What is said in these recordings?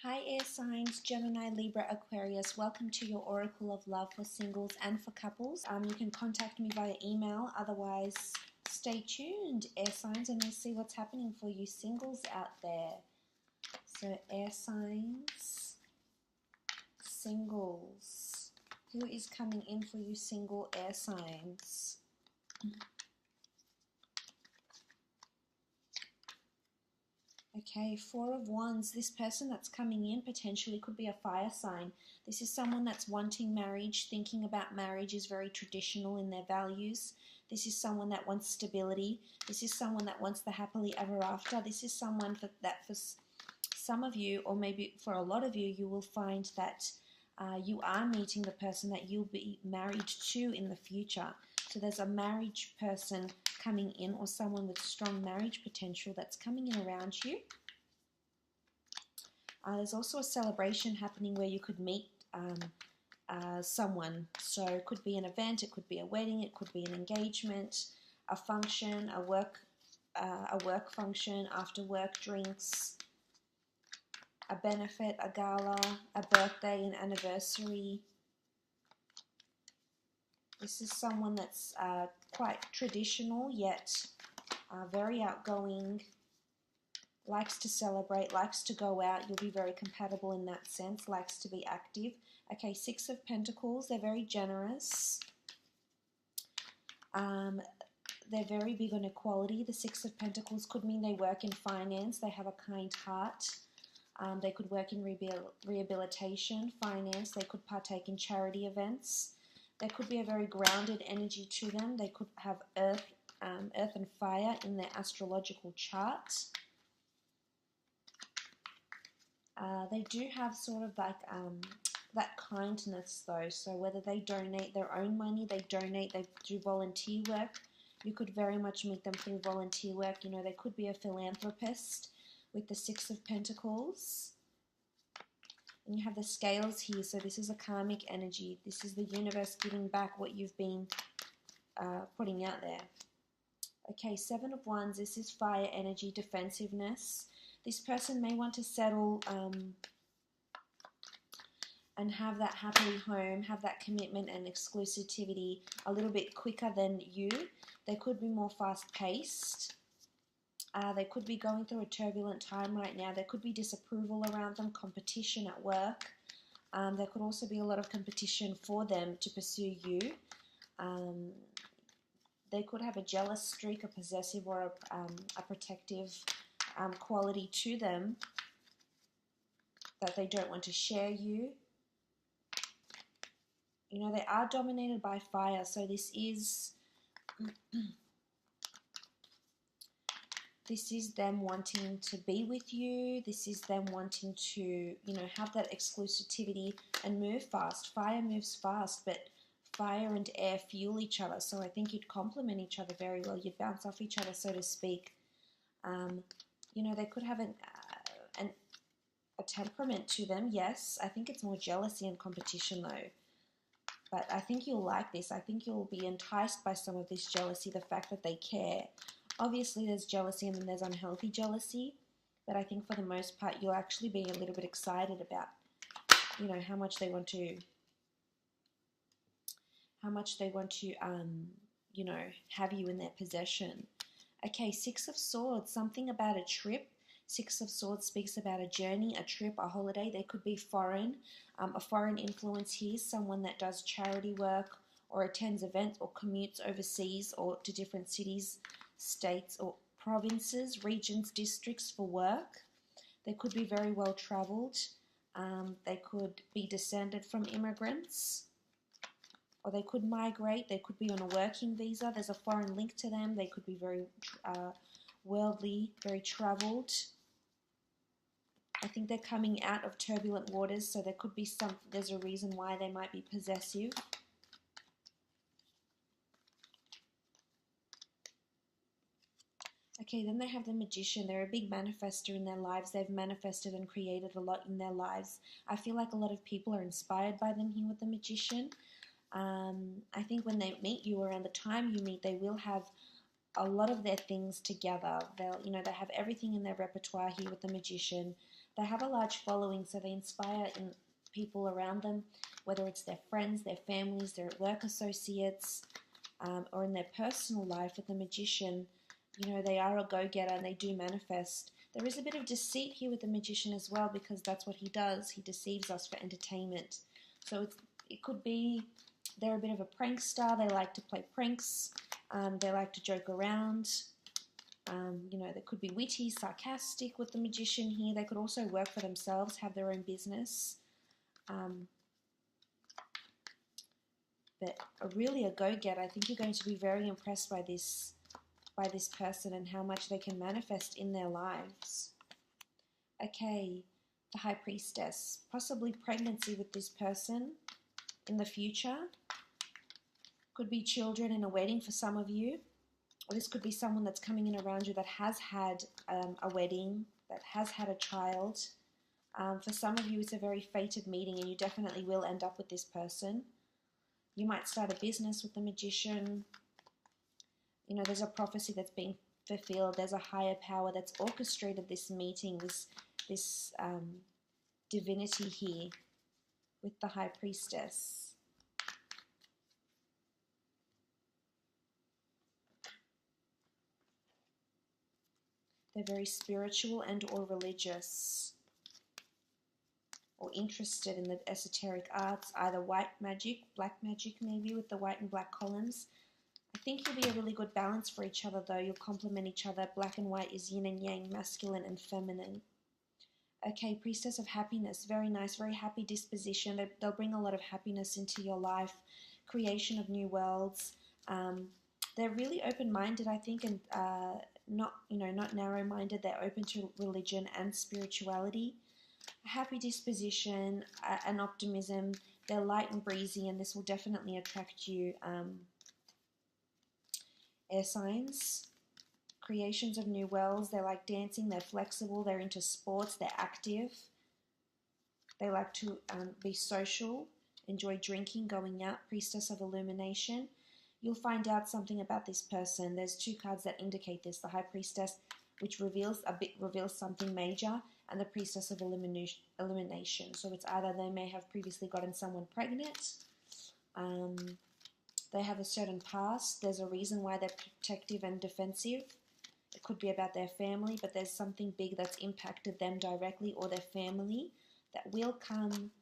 Hi air signs, Gemini, Libra, Aquarius. Welcome to your Oracle of Love for singles and for couples. You can contact me via email. Otherwise, stay tuned, air signs, and we'll see what's happening for you singles out there. So air signs, singles. Who is coming in for you single air signs? Okay, Four of Wands. This person that's coming in potentially could be a fire sign. This is someone that's wanting marriage, thinking about marriage, is very traditional in their values. This is someone that wants stability. This is someone that wants the happily ever after. This is someone that for some of you, or maybe for a lot of you, you will find that you are meeting the person that you'll be married to in the future. So there's a marriage person coming in, or someone with strong marriage potential that's coming in around you. There's also a celebration happening where you could meet someone. So it could be an event, it could be a wedding, it could be an engagement, a function, a work function, after work drinks, a benefit, a gala, a birthday, an anniversary. This is someone that's quite traditional, yet very outgoing, likes to celebrate, likes to go out. You'll be very compatible in that sense, likes to be active. Okay, Six of Pentacles. They're very generous. They're very big on equality. The Six of Pentacles could mean they work in finance. They have a kind heart. They could work in rehabilitation, finance. They could partake in charity events. There could be a very grounded energy to them. They could have earth and fire in their astrological chart. They do have sort of like that kindness though. So whether they donate their own money, they do volunteer work. You could very much meet them through volunteer work. You know, they could be a philanthropist with the Six of Pentacles. And you have the scales here, so this is a karmic energy. This is the universe giving back what you've been putting out there. Okay, Seven of Wands. This is fire energy, defensiveness. This person may want to settle and have that happily home, have that commitment and exclusivity a little bit quicker than you. They could be more fast-paced. They could be going through a turbulent time right now. There could be disapproval around them, competition at work. There could also be a lot of competition for them to pursue you. They could have a jealous streak, a possessive, or a protective quality to them that they don't want to share you. You know, they are dominated by fire, so this is this is them wanting to be with you. This is them wanting to, you know, have that exclusivity and move fast. Fire moves fast, but fire and air fuel each other. So I think you'd complement each other very well. You'd bounce off each other, so to speak. You know, they could have a temperament to them, yes. I think it's more jealousy and competition, though. But I think you'll like this. I think you'll be enticed by some of this jealousy, the fact that they care. Obviously, there's jealousy and then there's unhealthy jealousy. But I think for the most part, you'll actually be a little bit excited about, you know, how much they want to, you know, have you in their possession. Okay, Six of Swords, something about a trip. Six of Swords speaks about a journey, a trip, a holiday. They could be foreign, a foreign influence here, someone that does charity work or attends events or commutes overseas or to different cities, states or provinces, regions, districts for work. They could be very well traveled. They could be descended from immigrants, or they could migrate. They could be on a working visa. There's a foreign link to them. They could be very worldly, very traveled. I think they're coming out of turbulent waters, so there could be there's a reason why they might be possessive. Okay, then they have the Magician. They're a big manifester in their lives. They've manifested and created a lot in their lives. I feel like a lot of people are inspired by them here with the Magician. I think when they meet you, around the time you meet, they will have a lot of their things together. They have everything in their repertoire here with the Magician. They have a large following, so they inspire in people around them, whether it's their friends, their families, their work associates, or in their personal life. With the Magician, you know, they are a go-getter and they do manifest. There is a bit of deceit here with the Magician as well, because that's what he does. He deceives us for entertainment. So it could be they're a bit of a prankster. They like to play pranks. They like to joke around. You know, they could be witty, sarcastic with the Magician here. They could also work for themselves, have their own business. But really a go-getter. I think you're going to be very impressed by this person and how much they can manifest in their lives. Okay, the High Priestess. Possibly pregnancy with this person in the future. Could be children in a wedding for some of you. Or this could be someone that's coming in around you that has had a wedding, that has had a child. For some of you, it's a very fated meeting, and you definitely will end up with this person. You might start a business with the Magician. You know, there's a prophecy that's being fulfilled. There's a higher power that's orchestrated this meeting, this divinity here with the High Priestess. They're very spiritual and or religious, or interested in the esoteric arts, either white magic, black magic maybe, with the white and black columns. I think you'll be a really good balance for each other though. You'll complement each other. Black and white is yin and yang, masculine and feminine. Okay, Priestess of Happiness. Very nice, very happy disposition. They'll bring a lot of happiness into your life. Creation of new worlds. They're really open-minded, I think, and not narrow-minded. They're open to religion and spirituality. A happy disposition, an optimism. They're light and breezy, and this will definitely attract you. Air signs. Creations of new worlds. They like dancing. They're flexible. They're into sports. They're active. They like to be social. Enjoy drinking, going out. Priestess of Illumination. You'll find out something about this person. There's two cards that indicate this. The High Priestess, which reveals something major, and the Priestess of Elimination. So it's either they may have previously gotten someone pregnant, they have a certain past, there's a reason why they're protective and defensive. It could be about their family, but there's something big that's impacted them directly or their family that will come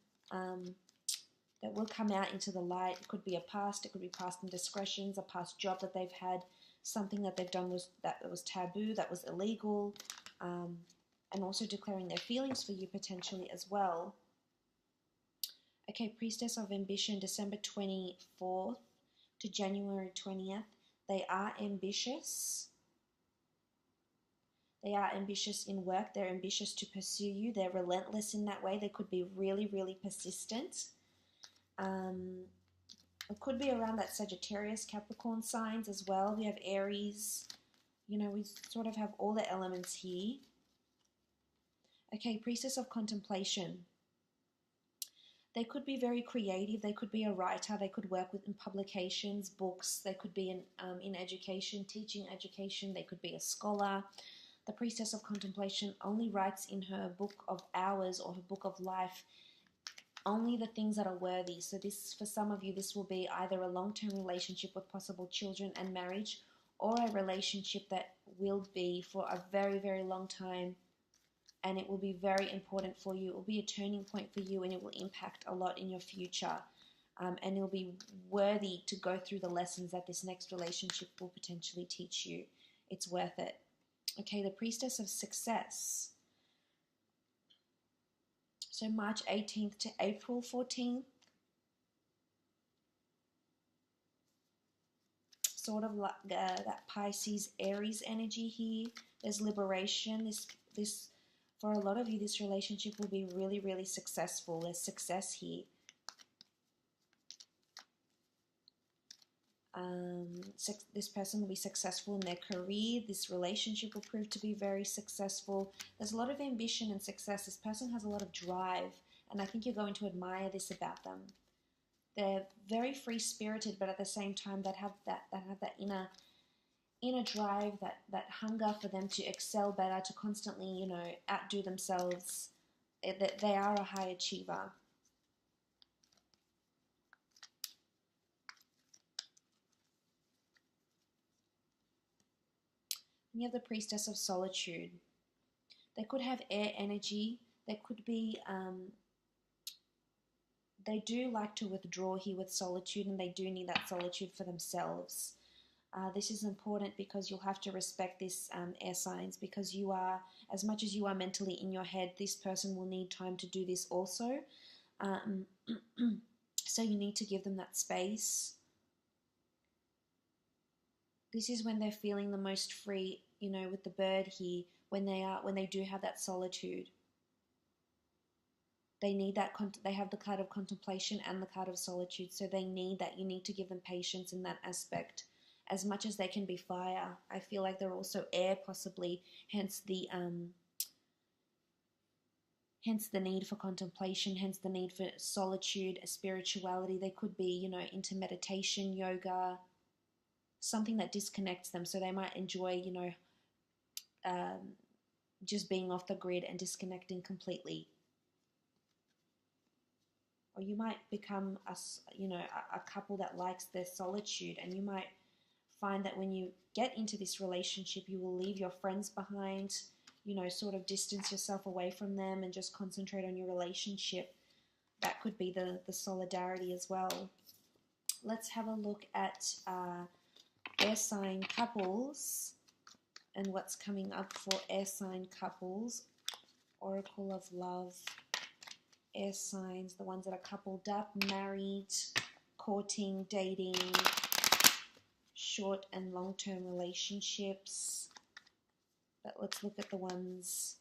out into the light. It could be a past, it could be past indiscretions, a past job that they've had, something that they've done that was taboo, that was illegal, and also declaring their feelings for you potentially as well. Okay, Priestess of Ambition, December 24th to January 20th. They are ambitious. They are ambitious in work. They're ambitious to pursue you. They're relentless in that way. They could be really, really persistent. It could be around that Sagittarius, Capricorn signs as well. We have Aries. You know, we sort of have all the elements here. Okay, Priestess of Contemplation. They could be very creative. They could be a writer. They could work in publications, books. They could be in education, teaching education. They could be a scholar. The Priestess of Contemplation only writes in her book of hours or her book of life only the things that are worthy. So this, for some of you, this will be either a long-term relationship with possible children and marriage, or a relationship that will be for a very, very long time, and it will be very important for you. It will be a turning point for you, and it will impact a lot in your future. And it'll be worthy to go through the lessons that this next relationship will potentially teach you. It's worth it. Okay, the Priestess of Success. So March 18th to April 14th. Sort of like that Pisces Aries energy here. There's liberation. This for a lot of you, this relationship will be really, really successful. There's success here. This person will be successful in their career. This relationship will prove to be very successful. There's a lot of ambition and success. This person has a lot of drive, and I think you're going to admire this about them. They're very free-spirited, but at the same time, that have that inner drive, that hunger for them to excel better, to constantly, outdo themselves. that they are a high achiever. And you have the Priestess of Solitude. They could have air energy. They could be, they do like to withdraw here with solitude, and they do need that solitude for themselves. This is important because you'll have to respect this, air signs, because you are, as much as you are mentally in your head, this person will need time to do this also. So you need to give them that space. This is when they're feeling the most free, you know, with the bird here, when they do have that solitude. They need that, they have the card of contemplation and the card of solitude, so they need that. You need to give them patience in that aspect. As much as they can be fire, I feel like they're also air, possibly, hence the need for contemplation, hence the need for solitude, spirituality. They could be, you know, into meditation, yoga, something that disconnects them. So they might enjoy, you know, just being off the grid and disconnecting completely. Or you might become a couple that likes their solitude, and you might find that when you get into this relationship, you will leave your friends behind, you know, sort of distance yourself away from them and just concentrate on your relationship. That could be the solidarity as well. Let's have a look at air sign couples and what's coming up for air sign couples. Oracle of Love. Air signs, the ones that are coupled up, married, courting, dating, short and long-term relationships. But let's look at the ones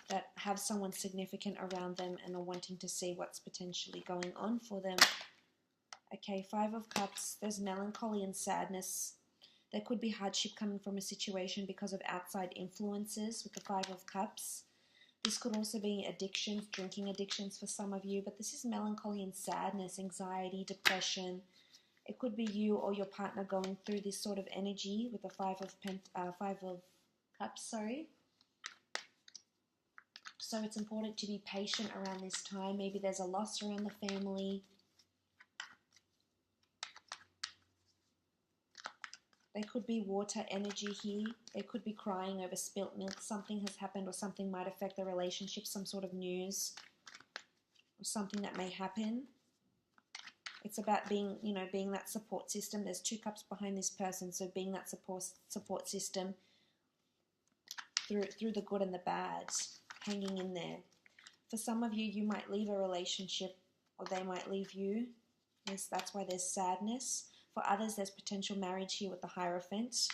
that have someone significant around them and are wanting to see what's potentially going on for them. Okay, Five of Cups. There's melancholy and sadness. There could be hardship coming from a situation because of outside influences with the Five of Cups. This could also be addictions, drinking addictions for some of you, but this is melancholy and sadness, anxiety, depression. It could be you or your partner going through this sort of energy with the Five of Cups, sorry. So it's important to be patient around this time. Maybe there's a loss around the family. There could be water energy here. They could be crying over spilt milk. Something has happened, or something might affect the relationship, some sort of news or something that may happen. It's about being, you know, being that support system. There's two cups behind this person, so being that support system through the good and the bad, hanging in there. For some of you, you might leave a relationship, or they might leave you. Yes, that's why there's sadness. For others, there's potential marriage here with the Hierophant.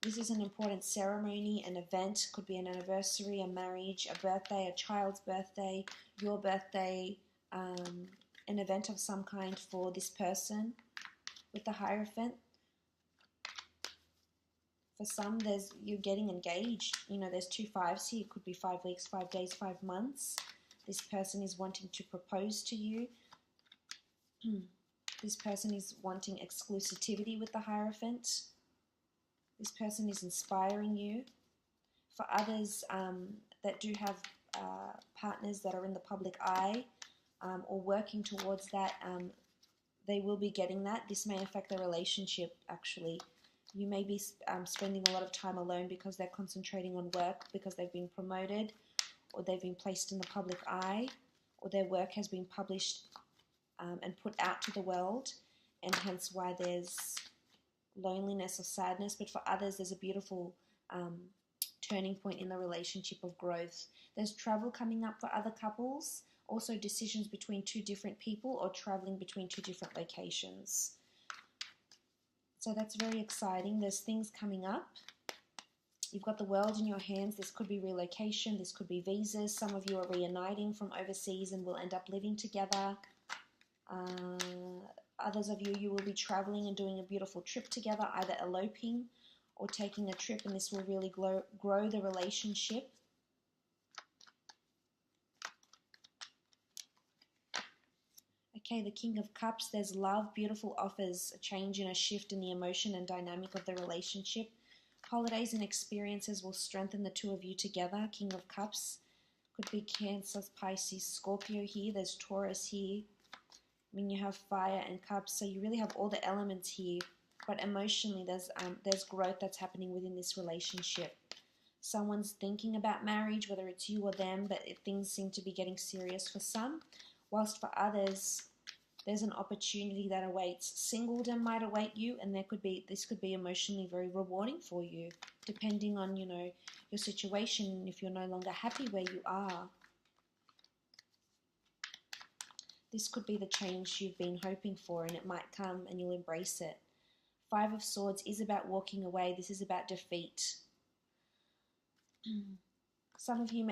This is an important ceremony, an event. Could be an anniversary, a marriage, a birthday, a child's birthday, your birthday, an event of some kind for this person with the Hierophant. For some, you're getting engaged. You know, there's two fives here. It could be 5 weeks, 5 days, 5 months. This person is wanting to propose to you. This person is wanting exclusivity with the Hierophant. This person is inspiring you. For others that do have partners that are in the public eye or working towards that, they will be getting that. This may affect their relationship, actually. You may be spending a lot of time alone because they're concentrating on work, because they've been promoted, or they've been placed in the public eye, or their work has been published and put out to the world, and hence why there's loneliness or sadness. But for others, there's a beautiful turning point in the relationship of growth. There's travel coming up for other couples, also decisions between two different people, or traveling between two different locations. So that's very exciting. There's things coming up. You've got the world in your hands. This could be relocation. This could be visas. Some of you are reuniting from overseas and will end up living together. Others of you, you will be traveling and doing a beautiful trip together, either eloping or taking a trip, and this will really grow the relationship. Okay, the King of Cups, there's love, beautiful offers, a change and a shift in the emotion and dynamic of the relationship. Holidays and experiences will strengthen the two of you together. King of Cups. Could be Cancer, Pisces, Scorpio here. There's Taurus here. I mean, you have fire and cups, so you really have all the elements here. But emotionally, there's growth that's happening within this relationship. Someone's thinking about marriage, whether it's you or them, but things seem to be getting serious for some. Whilst for others, there's an opportunity that awaits. Singledom might await you, and this could be emotionally very rewarding for you, depending on, you know, your situation, if you're no longer happy where you are. This could be the change you've been hoping for, and it might come and you'll embrace it. Five of Swords is about walking away. This is about defeat. Some of you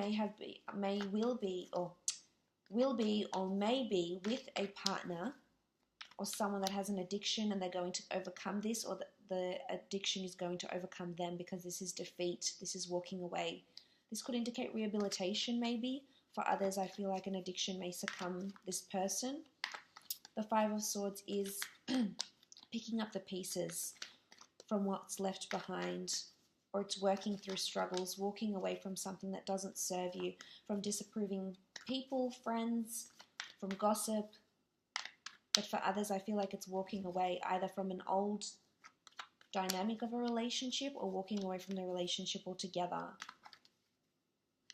will be or may be with a partner or someone that has an addiction, and they're going to overcome this, or the addiction is going to overcome them, because this is defeat. This is walking away. This could indicate rehabilitation maybe. For others, I feel like an addiction may succumb this person. The Five of Swords is picking up the pieces from what's left behind, or it's working through struggles, walking away from something that doesn't serve you, from disapproving people, friends, from gossip. But for others, I feel like it's walking away either from an old dynamic of a relationship or walking away from the relationship altogether.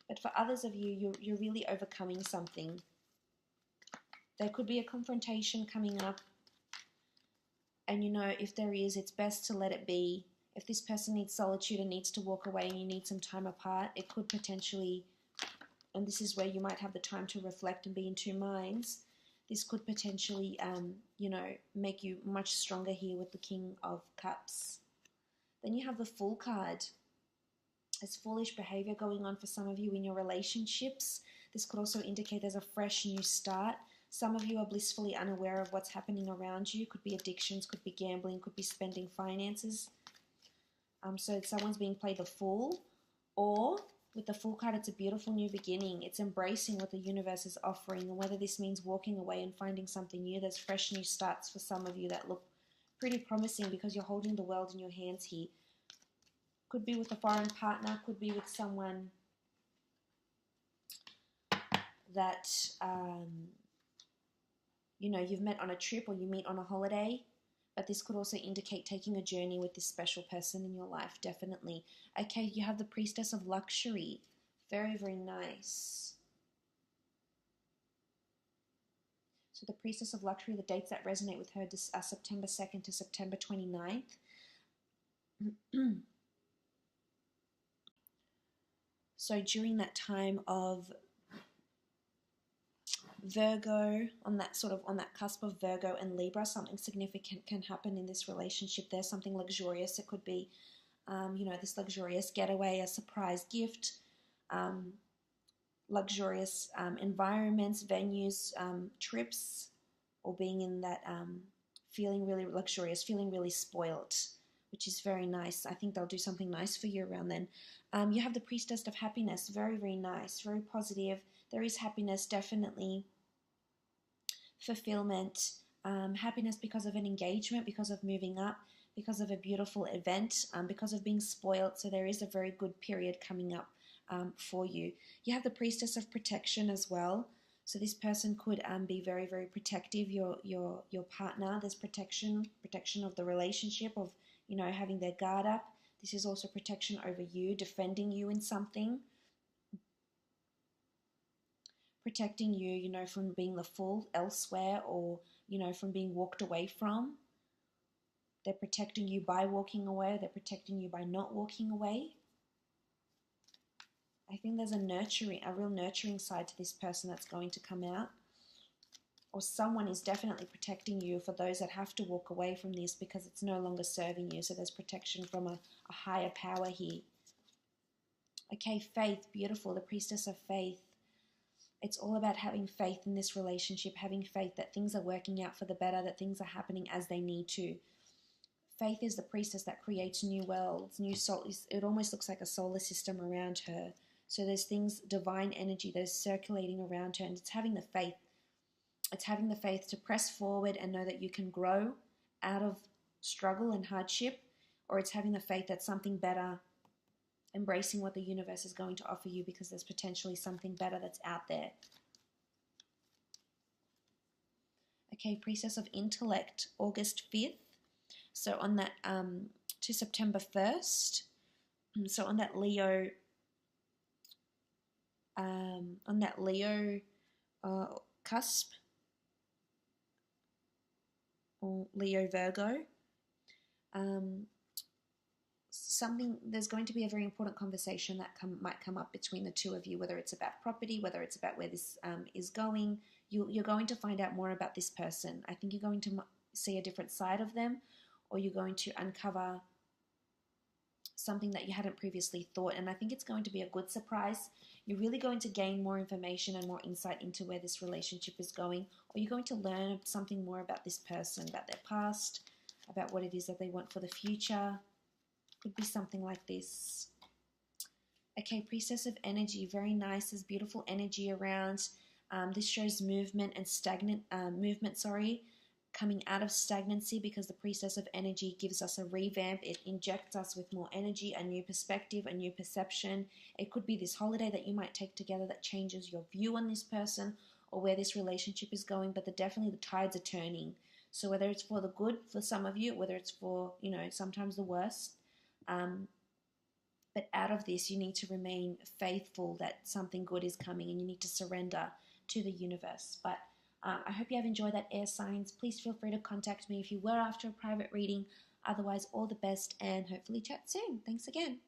But for others of you, you're really overcoming something. There could be a confrontation coming up. And you know, if there is, it's best to let it be. If this person needs solitude and needs to walk away and you need some time apart, it could potentially, and this is where you might have the time to reflect and be in two minds, this could potentially, you know, make you much stronger here with the King of Cups. Then you have the Fool card. There's foolish behavior going on for some of you in your relationships. This could also indicate there's a fresh new start. Some of you are blissfully unaware of what's happening around you. Could be addictions, could be gambling, could be spending finances. So someone's being played the fool, or with the Fool card, it's a beautiful new beginning. It's embracing what the universe is offering, and whether this means walking away and finding something new. There's fresh new starts for some of you that look pretty promising because you're holding the world in your hands here. Could be with a foreign partner, could be with someone that, you know, you've met on a trip or you meet on a holiday. But this could also indicate taking a journey with this special person in your life, definitely. Okay, you have the Priestess of Luxury. Very, very nice. So the Priestess of Luxury, the dates that resonate with her are September 2nd to September 29th. So during that time of Virgo, on that cusp of Virgo and Libra, something significant can happen in this relationship. There's something luxurious. It could be, you know, this luxurious getaway, a surprise gift, luxurious environments, venues, trips, or being in that feeling really luxurious, feeling really spoilt, which is very nice. I think they'll do something nice for you around then. You have the Priestess of Happiness. Very, very nice, very positive. There is happiness, definitely. Fulfillment, happiness because of an engagement, because of moving up, because of a beautiful event, because of being spoiled. So there is a very good period coming up for you. You have the Priestess of Protection as well. So this person could be very, very protective. Your partner. There's protection of the relationship, of, you know, having their guard up. This is also protection over you, defending you in something. Protecting you, you know, from being the fool elsewhere, or, you know, from being walked away from. They're protecting you by walking away. They're protecting you by not walking away. I think there's a real nurturing side to this person that's going to come out. Or someone is definitely protecting you for those that have to walk away from this because it's no longer serving you. So there's protection from a higher power here. Okay, faith, beautiful. The Priestess of Faith. It's all about having faith in this relationship, having faith that things are working out for the better, that things are happening as they need to. Faith is the priestess that creates new worlds, new soul. It almost looks like a solar system around her. So there's things, divine energy that is circulating around her, and it's having the faith. It's having the faith to press forward and know that you can grow out of struggle and hardship, or it's having the faith that something better, embracing what the universe is going to offer you, because there's potentially something better that's out there. Okay, Priestess of Intellect, August 5th. So on that, to September 1st. So on that Leo, cusp, or Leo Virgo, there's going to be a very important conversation that might come up between the two of you, whether it's about property, whether it's about where this is going. You're going to find out more about this person. I think you're going to see a different side of them, or you're going to uncover something that you hadn't previously thought, and I think it's going to be a good surprise. You're really going to gain more information and more insight into where this relationship is going, or you're going to learn something more about this person, about their past, about what it is that they want for the future. Could be something like this. Okay, Priestess of Energy, very nice. There's beautiful energy around. This shows movement and coming out of stagnancy, because the Priestess of Energy gives us a revamp. It injects us with more energy, a new perspective, a new perception. It could be this holiday that you might take together that changes your view on this person or where this relationship is going, but definitely the tides are turning. So whether it's for the good for some of you, whether it's for, sometimes the worst, but out of this, you need to remain faithful that something good is coming, and you need to surrender to the universe. But I hope you have enjoyed that, air signs. Please feel free to contact me if you were after a private reading. Otherwise, all the best, and hopefully chat soon. Thanks again.